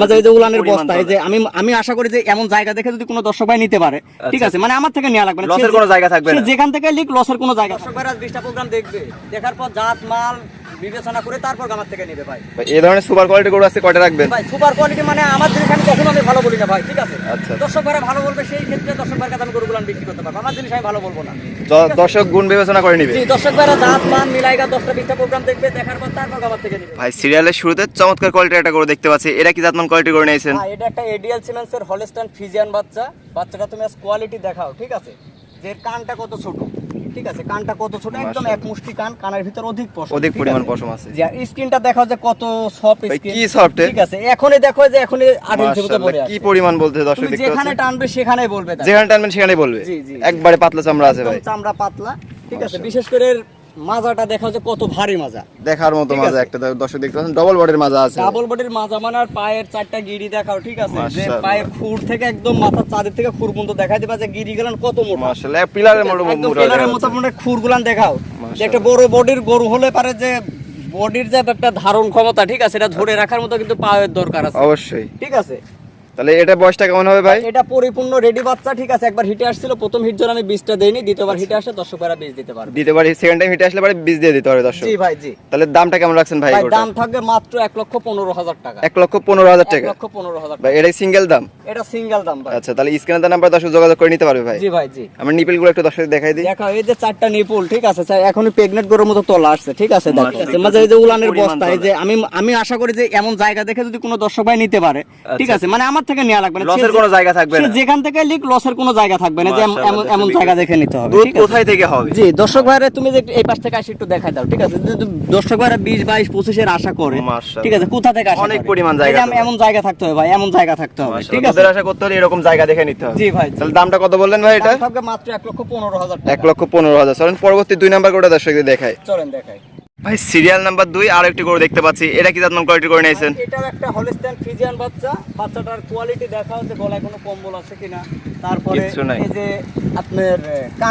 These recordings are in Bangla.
মাঝে যে উলানের বস্তা, এই যে আমি আশা করি যে এমন জায়গা দেখে যদি কোনো দর্শক ভাই নিতে পারে, ঠিক আছে, মানে আমার থেকে নেওয়া লাগবে না, লসের কোনো জায়গা থাকবে না, যেখান থেকে লিক লসের কোনো জায়গা। দর্শক ভাই আজ 20টা প্রোগ্রাম দেখবে, দেখার পর জাত মাল বিবেচনা করে তারপর আমার থেকে নেবে ভাই। এই ধরনের সুপার কোয়ালিটি গরু আছে কয়টা রাখবেন ভাই? সুপার কোয়ালিটি মানে আমার জিনিস আমি কখনো আমি ভালো বলি না ভাই, ঠিক আছে। দর্শক ভাইরা ভালো বলবে, সেই ক্ষেত্রে দর্শক ভাইয়ের কাছে আমি গরুগুলো বিক্রি করতে পারবো, আমার জিনিস আমি ভালো বলবো না। দর্শক গুণ বিবেচনা করে নিবে। জি, দর্শক ভাইরা জাত মান মিলাইগা 10টা 20টা প্রোগ্রাম দেখবে, দেখার পর তারপর আমার থেকে নেবে ভাই। সিরিয়ালের শুরুতে চমৎকার কোয়ালিটির একটা গরু দেখতে পাচ্ছি, এটা কি জাতমান কোয়ালিটি গরু নিয়েছেন? হ্যাঁ, এটা একটা এডিএল সিমেন্সের হলস্টাইন ফ্রিজিয়ান বাচ্চা। বাচ্চাটা তুমি আজ কোয়ালিটি দেখাও, ঠিক আছে, যে কানটা কত ছোট, ঠিক আছে, কানটা কত ছোট, একদম এক মুষ্টি কান, কানের ভিতর অধিক পশম, অধিক পরিমাণ পশম আছে। যে স্কিনটা দেখাও যে কত সফট স্কিন, কি সফট, ঠিক আছে, এখনই দেখো যে এখনই 8 ইঞ্চি মতো পড়ে আছে, কি পরিমাণ বলতে দর্শক দেখতে পাচ্ছেন, যেখানে টানবে সেখানেই বলবে, যেখানে টানবেন সেখানেই বলবে। একবারে পাতলা চামড়া আছে ভাই, চামড়া পাতলা, ঠিক আছে। বিশেষ করে মাজাটা দেখাও যে কত ভারী মাজা, দেখার মতো মাজা একটা দর্শক দেখতে পাচ্ছেন, ডবল বডির মাজা আছে, ডাবল বডির মাজা মানে। আর পায়ের 4টা গিরি দেখাও, ঠিক আছে, যে পায়ের খুর থেকে একদম মাথার চাঁদের থেকে খুর পর্যন্ত দেখাই দিবা যে গিরি গুলান কত মোটা, মাশাআল্লাহ পিলারের মতো পিলারের মতো মানে খুর গুলান দেখাও। যে একটা বড় বডির গরু হলে পারে যে বডির যে একটা ধারণ ক্ষমতা, ঠিক আছে, এটা ধরে রাখার মতো কিন্তু পায়ের দরকার আছে অবশ্যই, ঠিক আছে। তাহলে এটা বয়সটা কেমন হবে ভাই? এটা পরিপূর্ণ রেডি বাচ্চা, ঠিক আছে। একবার হিটে আসছিল, প্রথম হিট জন্য আমি 20টা দেইনি, দ্বিতীয়বার হিটে আসলে দর্শক ভাইরা 20 দিতে পারবে, দিতে পারি। সেকেন্ড টাইম হিটে আসলে পরে 20 দিয়ে দিতে পারে দর্শক। জি ভাই, জি। তাহলে দামটা কেমন রাখছেন ভাই? দাম থাকবে মাত্র 1,15,000 টাকা। 1,15,000 টাকা? 1,15,000 ভাই এটা সিঙ্গেল দাম? এটা সিঙ্গেল দাম ভাই। আচ্ছা, তাহলে স্ক্রিনে দেওয়া নাম্বার দর্শক যোগাযোগ করে নিতে পারবে ভাই? জি ভাই, জি। আমরা নিপলগুলো একটু দর্শক দেখাই দিই। দেখো এই যে 4টা নিপল, ঠিক আছে, এখনই প্রেগন্যান্ট গরুর মতো তোলা আসছে, ঠিক আছে। দেখো মাঝে এই যে উলানের বস্তা, এই যে আমি আশা করি যে এমন জায়গা দেখে যদি কোনো দর্শক ভাই নিতে পারে, ঠিক আছে, মানে আমার থেকে নেওয়া লাগবে না, লসের কোনো জায়গা থাকবে না, যেখান থেকে লিক লসের কোনো জায়গা থাকবে না, যে এমন জায়গা দেখে নিতে হবে। দুধ কোথায় থেকে হবে? জি, দর্শক ভাইরা তুমি যে এই পাশ থেকে আসি একটু দেখাই দাও, ঠিক আছে। দর্শক ভাইরা 20, 22, 25 এর আশা করে, ঠিক আছে, কোথা থেকে আসে? অনেক পরিমাণ জায়গা, এমন জায়গা থাকতে হবে ভাই, এমন জায়গা থাকতে হবে, ঠিক আছে। দুধের আশা করতে হলে এরকম জায়গা দেখে নিতে হবে। জি ভাই। তাহলে দামটা কত বললেন ভাই? এটা থাকবে মাত্র 1,15,000 টাকা। 1,15,000। চলেন পরবর্তী 2 নাম্বার গরুটা দর্শকদের দেখাই। চলেন দেখাই ভাই। সিরিয়াল নাম্বার 2 আর একটি গরু দেখতে পাচ্ছি, এটা কি জাতমান কোয়ালিটি করে নিয়েছেন? এটাও একটা হলস্টাইন ফ্রিজিয়ান বাচ্চা। বাচ্চাটার কোয়ালিটি দেখাও যে গলায় কোনো কম্বল আছে কিনা, তারপরে এই যে আপনার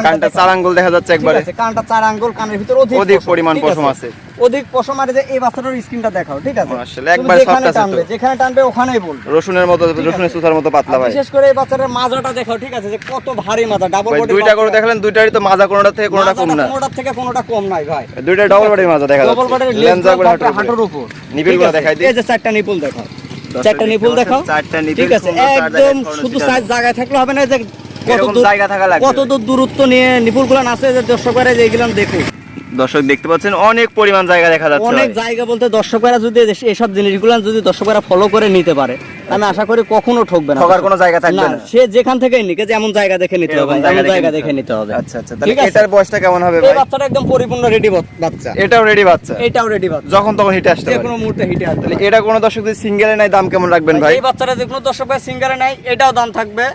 কানটা 4 আঙ্গুল দেখা যাচ্ছে একবারে, কানটা 4 আঙ্গুল, কানের ভিতর অধিক পরিমাণ পশম আছে, অধিক পশম। আর যে এই বাচ্চাটার স্কিনটা দেখাও, ঠিক আছে, মাশাআল্লাহ একবার সফট আছে তো, যেখানে টানবে ওখানেই বলবে, রসুনের মতো, রসুনের সুতার মতো পাতলা ভাই। বিশেষ করে এই বাচ্চাটার মাজাটা দেখাও, ঠিক আছে, যে কত ভারী মাজা, ডাবল বডি। দুইটা গরু দেখালেন, দুইটারই তো মাজা কোনটা থেকে কোনটা কম না, কোনটা থেকে কোনটা কম নাই ভাই, দুইটা ডবল বডির মাজা দেখা যাচ্ছে, ডবল বডির লেন্সা করে হাঁটুর উপর। নিপলগুলো দেখাই দিই। এই যে 4টা নিপল দেখাও, 4টা নিপল দেখাও, 4টা নিপল, ঠিক আছে। একদম শুধু সাইজ জায়গায় থাকলে হবে না, যে কত জায়গা থাকা লাগবে, কত দূরত্ব নিয়ে নিপলগুলো আছে, যে দর্শকরা যে এগুলো দেখুন। দর্শক দেখতে পাচ্ছেন অনেক পরিমাণ জায়গা দেখা যাচ্ছে, অনেক জায়গা বলতে দর্শকরা যদি এসব জিনিসগুলো যদি দর্শকরা ফলো করে নিতে পারে, আমি আশা করি কখনো ঠকবে না, ঠকার কোনো জায়গা থাকবে না। সে যেখান থেকেই নিকে যে এমন জায়গা দেখে নিতে হবে, এমন জায়গা দেখে নিতে হবে। আচ্ছা আচ্ছা, তাহলে এটার বয়সটা কেমন হবে ভাই? এই বাচ্চাটা একদম পরিপূর্ণ রেডি বাচ্চা। এটাও রেডি বাচ্চা? এটাও রেডি বাচ্চা, যখন তখন হিটে আসতে পারে, যে কোনো মুহূর্তে হিটে আসবে। তাহলে এটা কোনো দর্শক যদি সিঙ্গেলে নাই দাম কেমন রাখবেন ভাই? এই বাচ্চাটা যে কোনো দর্শক ভাই সিঙ্গারে নাই, এটাও দাম থাকবে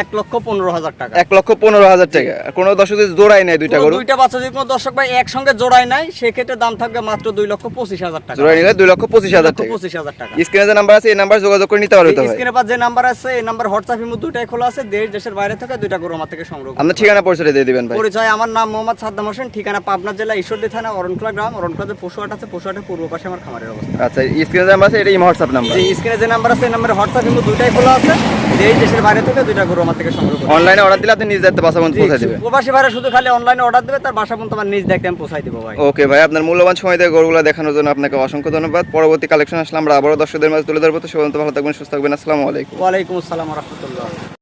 1,15,000 টাকা। 1,15,000 টাকা। কোন দর্শক যদি জোড়াই নাই দুইটা গরু, দুইটা বাচ্চা যদি কোনো দর্শক ভাই একসঙ্গে জোড়াই নাই, সেক্ষেত্রে দাম থাকবে মাত্র 2,25,000 টাকা। জোড়াই নিলে 2,25,000 টাকা। 25,000 টাকা। স্ক্রিনে যে নাম্বার আছে এই নাম্বার যোগাযোগ করে নিতে পারবে তো ভাই? স্ক্রিনে পাশে যে নাম্বার আছে এই নাম্বার হোয়াটসঅ্যাপ ইমো দুটাই খোলা আছে, দেশের বাইরে থেকে দুইটা গরু আমার থেকে সংগ্রহ করুন। আপনার ঠিকানা পরিচয় দিয়ে দিবেন ভাই। পরিচয়, আমার নাম মোহাম্মদ সাদ্দাম হোসেন, ঠিকানা পাবনা জেলা ঈশ্বরদী থানা অরণখোলা গ্রাম। অরণখোলাতে পশুহাট আছে, পশুহাটের পূর্ব পাশে আমার খামারের অবস্থা। আচ্ছা, স্ক্রিনে যে নাম্বার আছে এটা হোয়াটসঅ্যাপ নাম্বার? জি, স্ক্রিনে যে নাম্বার আছে এই নাম্বারে হোয়াটসঅ্যাপ ইমো দুটাই খোলা আছে, দেশের বাইরে থেকে দুইটা গরু আমার থেকে সংগ্রহ করুন। অনলাইনে অর্ডার দিলে আপনি নিজ দায়িত্বে বাসা পর্যন্ত পৌঁছে দিবেন? প্রবাসী ভাইরা শুধু খালি অনলাইনে অর্ডার দেবে, তার বাসা পর্যন্ত আমার নিজ দায়িত্বে আমি পৌঁছাই দিব ভাই। ওকে ভাই, আপনার মূল্যবান সময় দিয়ে গরুগুলো দেখানোর জন্য আপনাকে অসংখ্য ধন্যবাদ। পরবর্তী কালেকশন আসলে আমরা আবারও দর্শকদের মাঝে তুলে ধরবো। তো সে পর্যন্ত ভালো থাকবেন, সুস্থ থাকবেন। আসসালামু আলাইকুম। ওয়ালাইকুম আসসালাম ওয়া রাহমাতুল্লাহ।